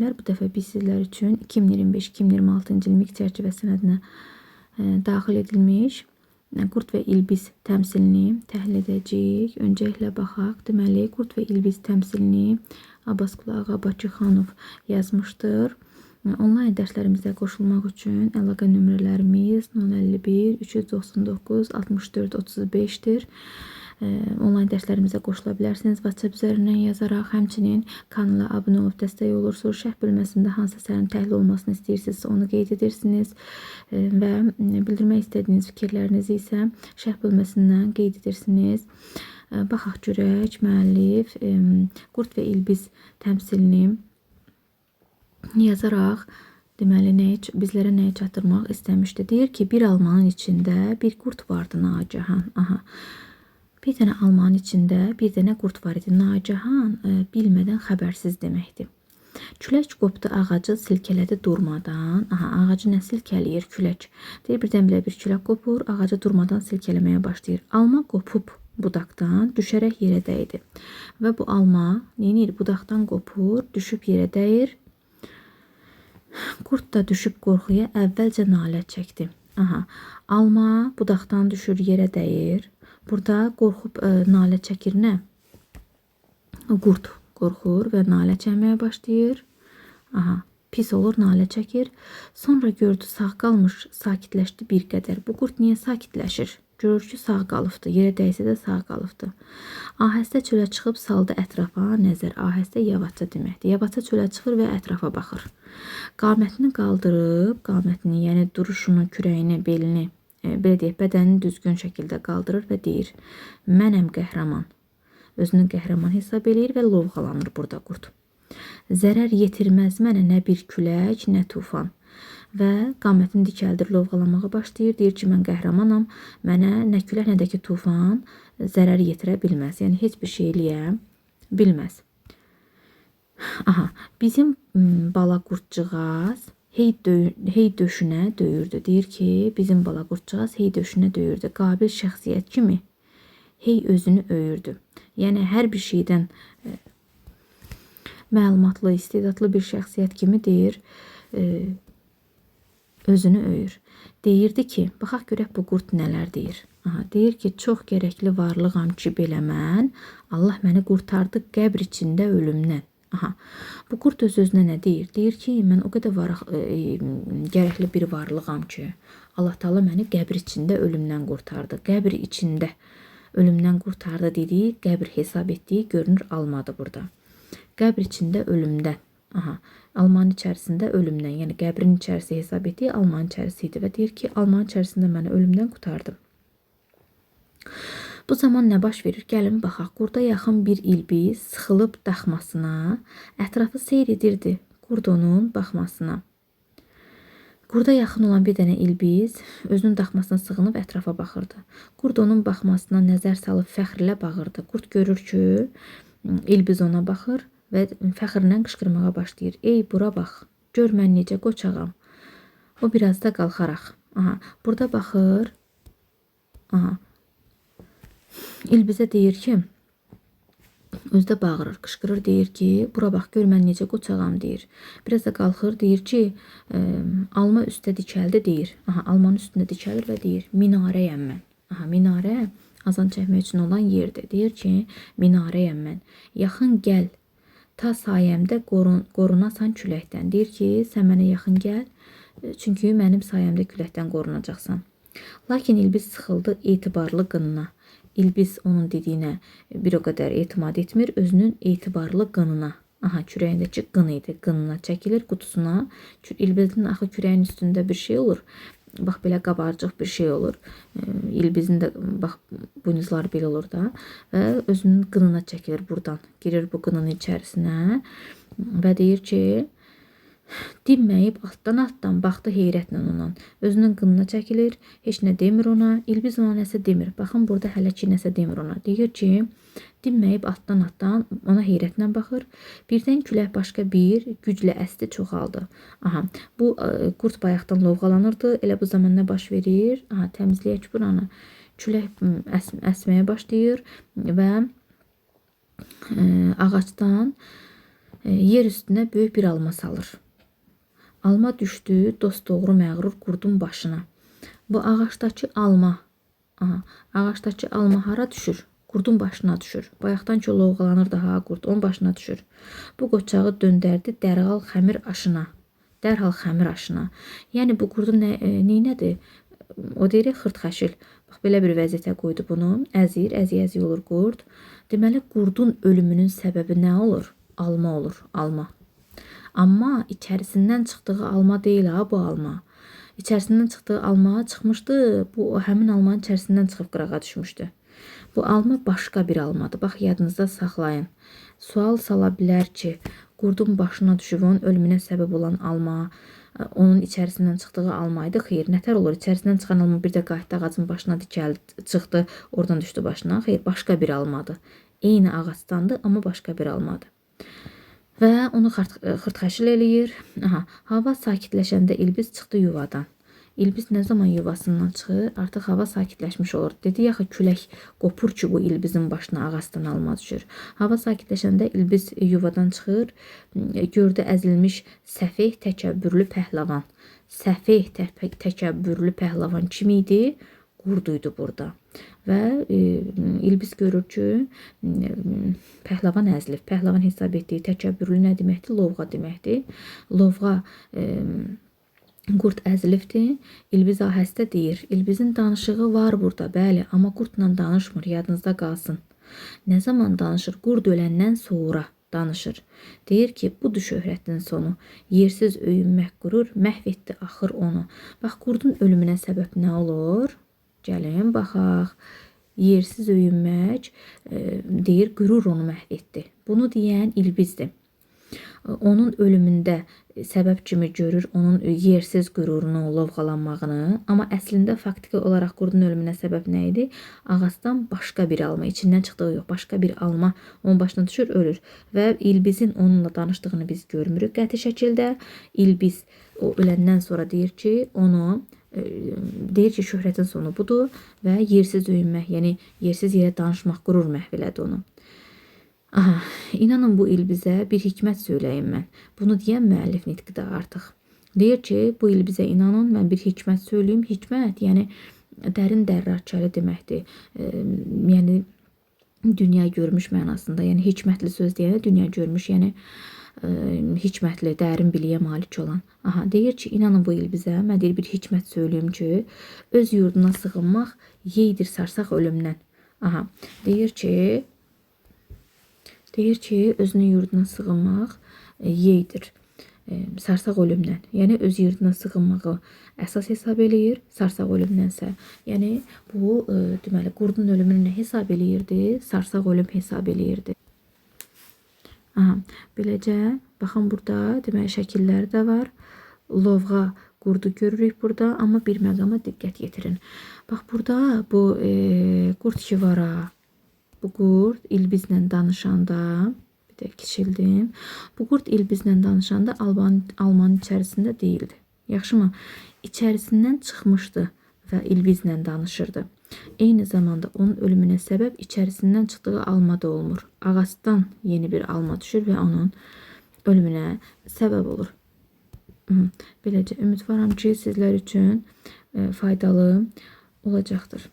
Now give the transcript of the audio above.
müəllimlər, bu dəfə biz sizlər üçün 2025-2026-cı il MİQ çərçivə sənədinə daxil edilmiş qurd və ilbiz təmsilini təhlil edəcəyik. Öncəliklə baxaq. Deməli, qurd və ilbiz təmsilini Abbasqulu Bakıxanov yazmışdır. Onlayn dərslərimizə qoşulmaq üçün əlaqə nömrələrimiz 051 399 64 35-dir. Onlayn dərslərimizə qoşula bilərsiniz WhatsApp üzərindən yazaraq. Həmçinin kanala abunə olub dəstək olursunuz. Şərh bölməsində hansı əsərin təhlil olmasını istəyirsinizsə onu qeyd edirsiniz və bildirmək istədiyiniz fikirlərinizi isə şərh bölməsindən qeyd edirsiniz. Baxaq görək, müəllif qurd və ilbiz təmsilini yazaraq deməli bizlərə nəyi çatdırmaq istəmişdi? Deyir ki, bir almanın içində bir qurd vardı nagahan. Bir dənə almanın içində bir dənə qurd var idi. Nagahan bilmədən xəbərsiz deməkdir. Külək qopdu, ağacı silkələdi durmadan. Ağacı nə silkələyir? Külək. Deyir, birdən-birə bir külək qopur, ağacı durmadan silkələməyə başlayır. Alma qopub budaqdan düşərək yerə dəydi. Və bu alma neyir? Budaqdan qopur, düşüb yerə dəyir. Qurd da düşüb qorxuya əvvəlcə nalə çəkdi. Alma budaqdan düşür, yerə dəyir. Burada qorxub nalə çəkir nə? Qurd qorxur və nalə çəkməyə başlayır. Pis olur, nalə çəkir. Sonra gördü sağ qalmış, sakitləşdi bir qədər. Bu qurd niyə sakitləşir? Görür ki, sağ qalıbdı. Yerə dəysə də sağ qalıbdı. Ahəstə çölə çıxıb saldı ətrafa nəzər. Ahəstə yavaşca deməkdir. Yavaşca çölə çıxır və ətrafa baxır. Qamətini qaldırıb, qamətini, yəni duruşunu, kürəyini, belini, belə deyək, bədənini düzgün şəkildə qaldırır və deyir, mənəm qəhrəman. Özünü qəhrəman hesab eləyir və lovğalanır burada qurd. Zərər yetirməz mənə nə bir külək, nə tufan. Və qamətini dikəldir, lovğalamağa başlayır. Deyir ki, mən qəhrəmanam, mənə nə külək, nə də ki tufan zərər yetirə bilməz. Yəni, heç bir şey eləyə bilməz. Bizim bala qurdcığaz hey döşünə döyürdü. Deyir ki, bizim bala qurdcığaz hey döşünə döyürdü. Qabil şəxsiyyət kimi hey özünü öyürdü. Yəni, hər bir şeydən məlumatlı, istedadlı bir şəxsiyyət kimi deyir, özünü öyür. Deyirdi ki, baxaq görək bu qurd nələr deyir. Deyir ki, çox gərəkli varlığam ki, belə mən, Allah məni qurtardı qəbr içində ölümdən. Bu qurd öz-özünə nə deyir? Deyir ki, mən o qədər gərəkli bir varlığam ki, Allah Taala məni qəbr içində ölümdən qurtardı. Qəbr içində ölümdən qurtardı dediyi, qəbr hesab etdiyi görünür almadı burada. Qəbr içində ölümdən. Almanın içərisində ölümdən, yəni qəbrin içərisi hesab etdiyi almanın içərisi idi və deyir ki, almanın içərisində məni ölümdən qurtardı. Bu zaman nə baş verir? Gəlin baxaq. Qurda yaxın bir ilbiz sıxılıb daxmasına, ətrafı seyr edirdi qurd onun baxmasına. Qurda yaxın olan bir dənə ilbiz özünün daxmasına sığınıb ətrafa baxırdı. Qurd onun baxmasına nəzər salıb fəxrlə bağırdı. Qurd görür ki, ilbiz ona baxır və fəxrlə qışqırmağa başlayır. Ey, bura bax, gör mən necə qoçağam. O biraz da qalxaraq. Burada baxır. İlbizə deyir ki, özdə bağırır, qışqırır, deyir ki, bura bax, gör mən necə qoçağam, deyir. Biraz da qalxır, deyir ki, alma üstə dikəldi, deyir. Almanın üstündə dikəlir və deyir, minarəyəm mən. Minarə azan çəkmək üçün olan yerdir. Deyir ki, minarəyəm mən. Yaxın gəl, ta sayəmdə qorunasan küləkdən. Deyir ki, sən mənə yaxın gəl, çünki mənim sayəmdə küləkdən qorunacaqsan. Lakin ilbiz sıxıldı etibarlı qınına. İlbiz onun dediyinə bir o qədər etimad etmir, özünün etibarlı qınına. Kürəyindəki qın idi, qınına çəkilir, qutusuna. İlbizin axı kürəyin üstündə bir şey olur. Bax, belə qabarcıq bir şey olur. İlbizin də, bax, buynuzları belə olur da. Və özünün qınına çəkilir buradan. Girir bu qının içərisinə və deyir ki, dinməyib altdan baxdı heyrətlə ona. Özünün qınına çəkilir, heç nə demir ona. İlbiz ona nəsə demir. Baxın, burada hələ ki nəsə demir ona. Deyir ki, dinməyib altdan ona heyrətlə baxır. Birdən külək başqa bir güclə əsdi, çoxaldı. Bu qurd bayaqdan lovğalanırdı. Elə bu zaman nə baş verir? Təmizləyək buranı. Külək əsməyə başlayır və ağacdan yer üstünə böyük bir alma salır. Alma düşdü dost doğru məğrur qurdun başına. Bu ağaçdakı alma, ağaçdakı alma hara düşür? Qurdun başına düşür. Bayaqdan ki lovğalanırdı ha qurd, onun başına düşür. Bu qoçağı döndərdi dərhal xəmir aşına. Dərhal xəmir aşına. Yəni bu qurdun neynədir? O deyir xırtxəşil. Bax belə bir vəziyyətə qoydu bunu. Əzir, əzi olur qurd. Deməli qurdun ölümünün səbəbi nə olur? Alma olur, alma. Amma içərisindən çıxdığı alma deyil ha bu alma. İçərisindən çıxdığı alma çıxmışdı. Bu həmin almanın içərisindən çıxıb qırağa düşmüşdü. Bu alma başqa bir almadır. Bax yadınızda saxlayın. Sual sala bilər ki, qurdun başına düşüb onun ölümünə səbəb olan alma, onun içərisindən çıxdığı almaydı. Xeyr, nətər olur? İçərisindən çıxan alma bir də qayıtdı ağacın başına dikəldi, çıxdı, oradan düşdü başına. Xeyr, başqa bir almadır. Eyni ağacdandır, amma başqa bir almadır. Və onu xırtxəşil eləyir. Hava sakitləşəndə İlbiz çıxdı yuvadan. İlbiz nə zaman yuvasından çıxır? Artıq hava sakitləşmiş olur. Dedi, yaxı külək qopur ki, bu İlbizin başına ağacdan alma düşür. Hava sakitləşəndə İlbiz yuvadan çıxır. Gördü əzilmiş səfeh təkəbbürlü pəhləvan. Səfeh təkəbbürlü pəhləvan kim idi? Qurduydu burada. Və İlbiz görür ki, pəhləvan əzilib. Pəhləvan hesab etdiyi təkəbbürlü nə deməkdir? Lovğa deməkdir. Lovğa qurd əzilibdir. İlbiz ahəstə deyir. İlbizin danışığı var burada, bəli, amma qurdla danışmır, yadınızda qalsın. Nə zaman danışır? Qurd öləndən sonra danışır. Deyir ki, budur şöhrətin sonu. Yersiz öyünmək qurur, məhv etdi axır onu. Bax, qurdun ölümünə səbəb nə olur? Gəlin, baxaq. Yersiz öyünmək, deyir, qürur onu məhv etdi. Bunu deyən İlbizdir. Onun ölümündə səbəb kimi görür onun yersiz qürurunu, lovğalanmağını, amma əslində faktiki olaraq qurdun ölümünə səbəb nə idi? Ağacdan başqa bir alma, içindən çıxdığı yox, başqa bir alma onun başına düşür, ölür. Və İlbizin onunla danışdığını biz görmürük qəti şəkildə. İlbiz o öləndən sonra deyir ki, şöhrətin sonu budur və yersiz öyünmək, yəni yersiz yerə danışmaq, qürur məhv elədi onu. İnanın bu İlbizə bir hikmət söyləyim mən. Bunu deyən müəllif nitqidə artıq. Deyir ki, bu İlbizə inanın, mən bir hikmət söyləyim. Hikmət, yəni dərin dərrakəli deməkdir. Yəni dünya görmüş mənasında. Yəni hikmətli söz deyəndə dünya görmüş, yəni hikmətli, dərin biliyə malik olan. Deyir ki, inanın bu İlbizə, mən deyir bir hikmət söyləyim ki, öz yurduna sığınmaq yeydir sarsaq ölümdən. Deyir ki, özünün yurduna sığınmaq yeydir sarsaq ölümdən. Yəni, öz yurduna sığınmağı əsas hesab eləyir, sarsaq ölümdənsə. Yəni, bu, deməli, qurdun ölümünü nə hesab eləyirdi? Sarsaq ölüm hesab eləyirdi. Beləcə, baxın burada, deməli, şəkilləri də var. Lovğa qurdu görürük burada, amma bir məqama diqqət yetirin. Bax, burada bu qurd ki var ha. Bu qurd İlbizlə danışanda, bir də kiçildim. Bu qurd İlbizlə danışanda almanın içərisində deyildi. Yaxşımı? İçərisindən çıxmışdı və İlbizlə danışırdı. Eyni zamanda onun ölümünə səbəb içərisindən çıxdığı alma da olmur. Ağacdan yeni bir alma düşür və onun ölümünə səbəb olur. Beləcə, ümidvaram ki, sizlər üçün faydalı olacaqdır.